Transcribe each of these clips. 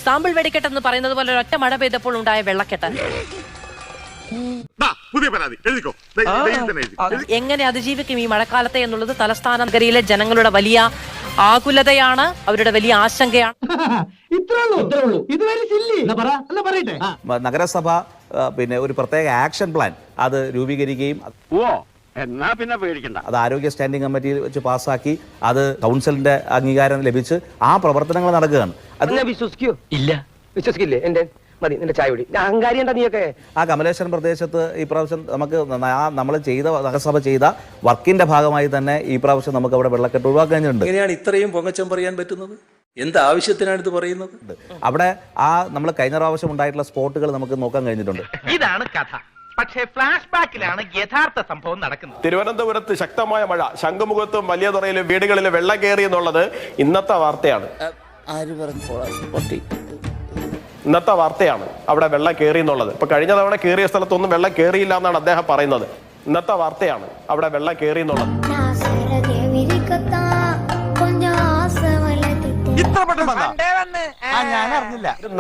Sample വെടിക്കെട്ട് എന്ന് പറയുന്നത് പോലെ ഒറ്റ മഴ പെയ്തപ്പോൾ ഉണ്ടായ വെള്ളക്കെട്ട് എങ്ങനെ അതിജീവിക്കും ഈ മഴക്കാലത്തെ എന്നുള്ളത് തലസ്ഥാന നഗരിയിലെ ജനങ്ങളുടെ വലിയ ആകുലതയാണ്, അവരുടെ വലിയ ആശങ്കയാണ്. നഗരസഭ പിന്നെ ഒരു പ്രത്യേക ആക്ഷൻ പ്ലാൻ അത് രൂപീകരിക്കുകയും എന്നാ പിന്നെ പേടിക്കണ്ട, അത് ആരോഗ്യ സ്റ്റാൻഡിംഗ് കമ്മിറ്റി വെച്ച് പാസ്സാക്കി അത് കൗൺസിലിന്റെ അംഗീകാരം ലഭിച്ച് ആ പ്രവർത്തനങ്ങൾ നടക്കുകയാണ്. അത് വിശ്വസിക്കോ? ഇല്ല, വിശ്വസിക്കില്ലേ? എന്റെ മതി നിന്റെ ചായ കുടി. അഹങ്കാരി എന്താ നീയൊക്കെ? ആ കമലേശ്വരം പ്രദേശത്ത് ഈ പ്രാവശ്യം നമുക്ക് നമ്മൾ ചെയ്ത നഗരസഭ ചെയ്ത വർക്കിന്റെ ഭാഗമായി തന്നെ ഈ പ്രാവശ്യം നമുക്ക് അവിടെ വെള്ളക്കെട്ട് ഒഴിവാക്കാൻ കഴിഞ്ഞിട്ടുണ്ട്. എങ്ങനെയാണ് ഇത്രയും പൊങ്ങച്ചം പറയാൻ പറ്റുന്നത്? എന്ത് ആവശ്യത്തിനാണ് ഇത് പറയുന്നത്? അവിടെ ആ നമ്മൾ കഴിഞ്ഞ പ്രാവശ്യം ഉണ്ടായിട്ടുള്ള സ്പോട്ടുകൾ നമുക്ക് നോക്കാൻ കഴിഞ്ഞിട്ടുണ്ട്. ഇതാണ് കഥ. പക്ഷേ ഫ്ലാഷ് ബാക്കിലാണ് യഥാർത്ഥ സംഭവം നടക്കുന്നത്. തിരുവനന്തപുരത്ത് ശക്തമായ മഴ, ശംഖുമുഖത്തും വലിയ തുറയിലും വീടുകളിൽ വെള്ളം കയറി എന്നുള്ളത് ഇന്നത്തെ വാർത്തയാണ്. ഇന്നത്തെ വാർത്തയാണ് അവിടെ വെള്ളം കയറി എന്നുള്ളത്. ഇപ്പൊ കഴിഞ്ഞ തവണ കയറിയ സ്ഥലത്തൊന്നും വെള്ളം കയറിയില്ല എന്നാണ് അദ്ദേഹം പറയുന്നത്. ഇന്നത്തെ വാർത്തയാണ് അവിടെ വെള്ളം കയറി എന്നുള്ളത്.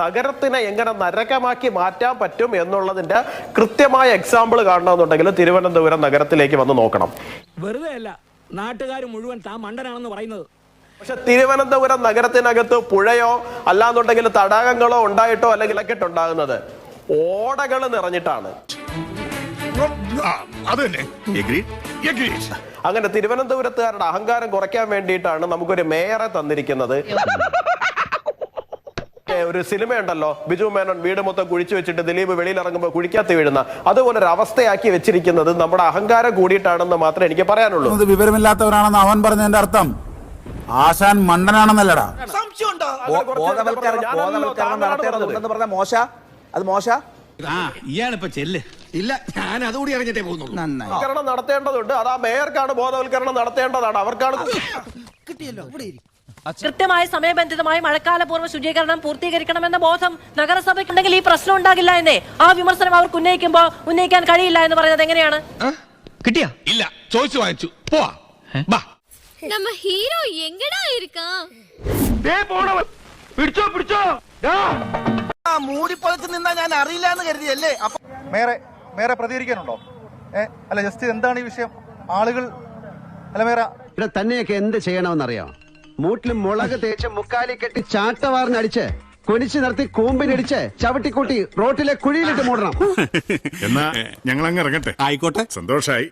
നഗരത്തിനെ എങ്ങനെ നരകമാക്കി മാറ്റാൻ പറ്റും എന്നുള്ളതിന്റെ കൃത്യമായ എക്സാമ്പിൾ കാണണമെന്നുണ്ടെങ്കിൽ തിരുവനന്തപുരം നഗരത്തിലേക്ക് വന്ന് നോക്കണം. വെറുതെ അല്ല നാട്ടുകാർ മുഴുവൻ താൻ മണ്ടനാണെന്ന് പറയുന്നത്. പക്ഷെ തിരുവനന്തപുരം നഗരത്തിനകത്ത് പുഴയോ അല്ലാന്നുണ്ടെങ്കിൽ തടാകങ്ങളോ ഉണ്ടായിട്ടോ അല്ലെങ്കിൽ ഉണ്ടാകുന്നത് ഓടകൾ നിറഞ്ഞിട്ടാണ്. അങ്ങനെ തിരുവനന്തപുരത്തുകാരുടെ അഹങ്കാരം കുറയ്ക്കാൻ വേണ്ടിയിട്ടാണ് നമുക്കൊരു മേയറെ തന്നിരിക്കുന്നത്. ഒരു സിനിമയുണ്ടല്ലോ, ബിജു മേനോൻ വീട് മൊത്തം കുഴിച്ചു വെച്ചിട്ട് ദിലീപ് വെളിയിൽ ഇറങ്ങുമ്പോൾ കുഴിക്കാത്ത വീഴുന്ന, അതുപോലെ ഒരു അവസ്ഥയാക്കി വെച്ചിരിക്കുന്നത് നമ്മുടെ അഹങ്കാരം കൂടിയിട്ടാണെന്ന് മാത്രമേ എനിക്ക് പറയാനുള്ളൂ. വിവരമില്ലാത്തവരാണെന്ന് അവൻ പറഞ്ഞതിന്റെ അർത്ഥം ആശാൻ മണ്ടനാണെന്നല്ലടാ. ബോധവൽക്കരണം നടത്തേണ്ടതുണ്ടെന്ന് പറഞ്ഞ മോശ, അത് മോശ. ഇയാളിപ്പോ ചെല്ല്. ഇല്ല, ഞാൻ അതുകൂടി അറിഞ്ഞിട്ടേ പോകുന്നുള്ളൂ. ബോധവൽക്കരണം നടത്തേണ്ടതുണ്ട്. അത് ആ മേയർക്കാണ് ബോധവൽക്കരണം നടത്തേണ്ടതാണ്. അവർക്കാണ് കൃത്യമായ സമയബന്ധിതമായി മഴക്കാലപൂർവ്വ ശുചീകരണം പൂർത്തീകരിക്കണമെന്ന ബോധം നഗരസഭയ്ക്കുണ്ടെങ്കിൽ ഈ പ്രശ്നം ഉണ്ടാകില്ല എന്നേ. ആ വിമർശനം അവർക്ക് ഉന്നയിക്കാൻ കഴിയില്ല എന്ന് പറയുന്നത് എങ്ങനെയാണ്? കിട്ടിയാ? ഇല്ല, ചോദിച്ചു വാങ്ങിച്ചു. പോവാ. நம்ம ஹீரோ எங்கடா இருக்கான்? പിടിച്ചോ പിടിച്ചോ. മൂടിപ്പൊളിച്ച് നിന്നാ ഞാൻ അറിയില്ല എന്ന് കരുതിയല്ലേ? മേറെ പ്രതികരിക്കാനുണ്ടോ? അല്ല, ജസ്റ്റ് എന്താണ് ഈ വിഷയം? ആളുകൾ അല്ല മേറെ ഇവിടെ തന്നെയൊക്കെ എന്ത് ചെയ്യണമെന്നറിയാം? മൂട്ടിലും മുളക് തേച്ച് മുക്കാലി കെട്ടി ചാട്ടവാറിനടിച്ച് കൊനിച്ചു നിർത്തി കൂമ്പിനടിച്ച് ചവിട്ടിക്കൂട്ടി റോട്ടിലെ കുഴിയിലിട്ട് മൂടണം. എന്നാ ഞങ്ങൾ അങ്ങ് ഇറങ്ങട്ടെ. ആയിക്കോട്ടെ, സന്തോഷായി.